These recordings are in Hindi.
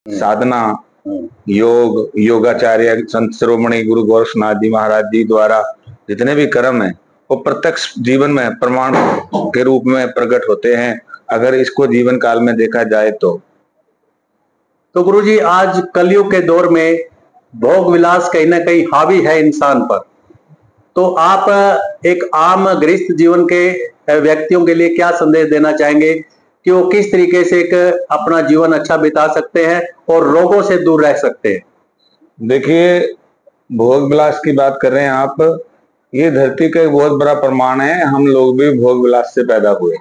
साधना, योग, योगाचार्य संत शिरोमणि गुरु गोरक्षनाथ जी महाराज जी द्वारा जितने भी कर्म हैं वो प्रत्यक्ष जीवन में प्रमाण के रूप में प्रकट होते हैं, अगर इसको जीवन काल में देखा जाए तो गुरुजी, आज कलयुग के दौर में भोग विलास कहीं ना कहीं हावी है इंसान पर, तो आप एक आम गृहस्थ जीवन के व्यक्तियों के लिए क्या संदेश देना चाहेंगे कि वो किस तरीके से एक अपना जीवन अच्छा बिता सकते हैं और रोगों से दूर रह सकते हैं? देखिए, भोग विलास की बात कर रहे हैं आप, ये धरती का एक बहुत बड़ा प्रमाण है, हम लोग भी भोग विलास से पैदा हुए।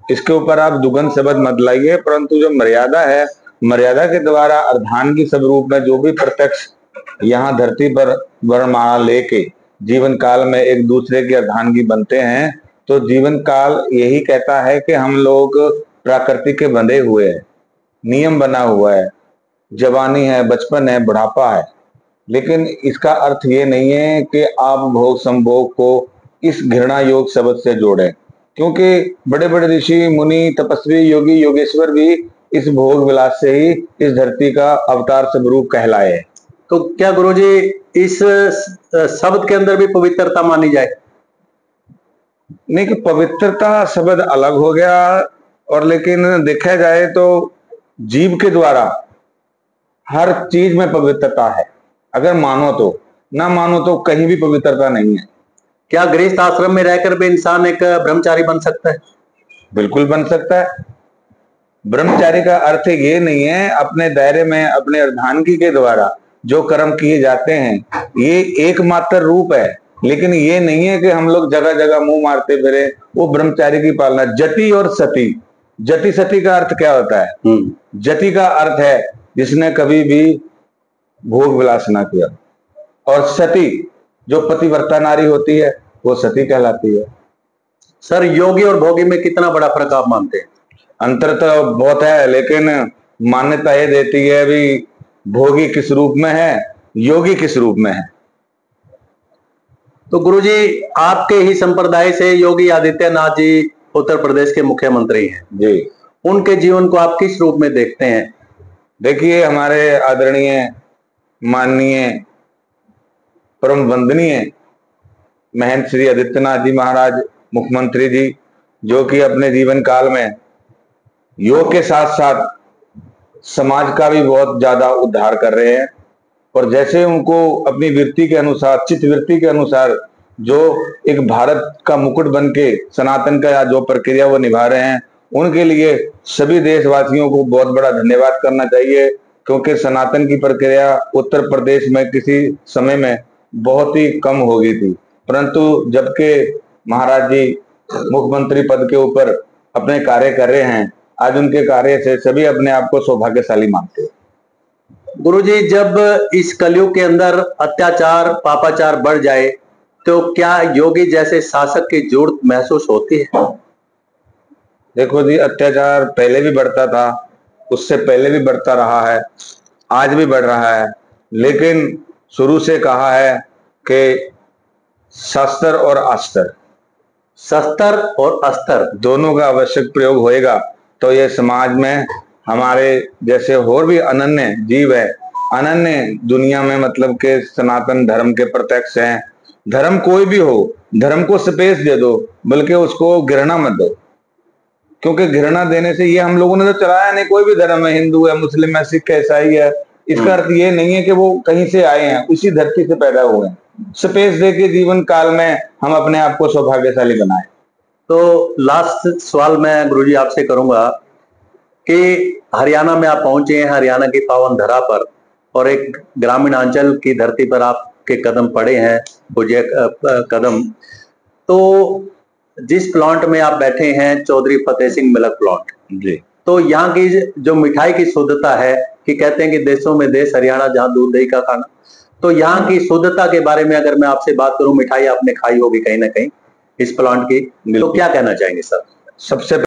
इसके ऊपर आप दुगंध शब्द मत लाइए, परंतु जो मर्यादा है, मर्यादा के द्वारा अर्धांगी सब रूप में जो भी प्रत्यक्ष यहाँ धरती पर वर्णमाला लेके जीवन काल में एक दूसरे के अर्धांगी बनते हैं, तो जीवन काल यही कहता है कि हम लोग प्रकृति के बंधे हुए हैं, नियम बना हुआ है, जवानी है, बचपन है, बुढ़ापा है। लेकिन इसका अर्थ ये नहीं है कि आप भोग संभोग को इस घृणा योग शब्द से जोड़ें, क्योंकि बड़े बड़े ऋषि मुनि तपस्वी योगी योगेश्वर भी इस भोग विलास से ही इस धरती का अवतार स्वरूप कहलाए। तो क्या गुरुजी इस शब्द के अंदर भी पवित्रता मानी जाए? नहीं, कि पवित्रता शब्द अलग हो गया, और लेकिन देखा जाए तो जीव के द्वारा हर चीज में पवित्रता है, अगर मानो तो, ना मानो तो कहीं भी पवित्रता नहीं है। क्या गृहस्थ आश्रम में रहकर भी इंसान एक ब्रह्मचारी बन सकता है? बिल्कुल बन सकता है। ब्रह्मचारी का अर्थ ये नहीं है अपने दायरे में अपने अर्धांगी के द्वारा जो कर्म किए जाते हैं, ये एकमात्र रूप है, लेकिन ये नहीं है कि हम लोग जगह जगह मुंह मारते फिरे, वो ब्रह्मचारी की पालना। जति और सती, जति सती का अर्थ क्या होता है? जति का अर्थ है जिसने कभी भी भोग विलास ना किया, और सती जो पतिव्रता नारी होती है वो सती कहलाती है। सर, योगी और भोगी में कितना बड़ा फर्क आप मानते हैं? अंतर तो बहुत है, लेकिन मान्यता ये देती है अभी भोगी किस रूप में है, योगी किस रूप में है। तो गुरुजी, आपके ही संप्रदाय से योगी आदित्यनाथ जी उत्तर प्रदेश के मुख्यमंत्री हैं जी, उनके जीवन को आप किस रूप में देखते हैं? देखिए, हमारे आदरणीय माननीय परम वंदनीय महंत श्री आदित्यनाथ जी महाराज मुख्यमंत्री जी, जो कि अपने जीवन काल में योग के साथ साथ समाज का भी बहुत ज्यादा उद्धार कर रहे हैं, और जैसे उनको अपनी वृत्ति के अनुसार, चित्त वृत्ति के अनुसार जो एक भारत का मुकुट बन के सनातन का जो प्रक्रिया वो निभा रहे हैं, उनके लिए सभी देशवासियों को बहुत बड़ा धन्यवाद करना चाहिए, क्योंकि सनातन की प्रक्रिया उत्तर प्रदेश में किसी समय में बहुत ही कम हो गई थी, परंतु जबकि महाराज जी मुख्यमंत्री पद के ऊपर अपने कार्य कर रहे हैं, आज उनके कार्य से सभी अपने आप को सौभाग्यशाली मानते हैं। गुरुजी, जब इस कलयुग के अंदर अत्याचार पापाचार बढ़ जाए तो क्या योगी जैसे शासक की जरूरत महसूस होती है? देखो जी, अत्याचार पहले भी बढ़ता था, उससे पहले भी बढ़ता रहा है, आज भी बढ़ रहा है, लेकिन शुरू से कहा है कि शस्त्र और अस्त्र, शस्त्र और अस्त्र दोनों का आवश्यक प्रयोग होएगा तो ये समाज में हमारे जैसे और भी अनन्य जीव है, अनन्य दुनिया में, मतलब के सनातन धर्म के प्रत्यक्ष हैं। धर्म कोई भी हो, धर्म को स्पेस दे दो, बल्कि उसको घृणा मत दो, क्योंकि घृणा देने से, ये हम लोगों ने तो चलाया नहीं, कोई भी धर्म है, हिंदू है, मुस्लिम है, सिख है, ईसाई है, इसका अर्थ ये नहीं है कि वो कहीं से आए हैं, उसी धरती से पैदा हुए हैं। स्पेस दे के जीवन काल में हम अपने आप को सौभाग्यशाली बनाए। तो लास्ट सवाल मैं गुरुजी आपसे करूंगा कि हरियाणा में आप पहुंचे हैं, हरियाणा की पावन धरा पर, और एक ग्रामीण अंचल की धरती पर आपके कदम पड़े हैं, पूज्य कदम। तो जिस प्लांट में आप बैठे हैं, चौधरी फतेह सिंह मिल्क प्लांट जी, तो यहाँ की जो मिठाई की शुद्धता है, कि कहते हैं कि देशों में देश हरियाणा जहाँ दूध दही का खाना, तो यहाँ की शुद्धता के बारे में अगर मैं आपसे बात करूं, मिठाई आपने खाई होगी कहीं ना कहीं इस प्लांट की, तो क्या कहना चाहेंगे सर? सबसे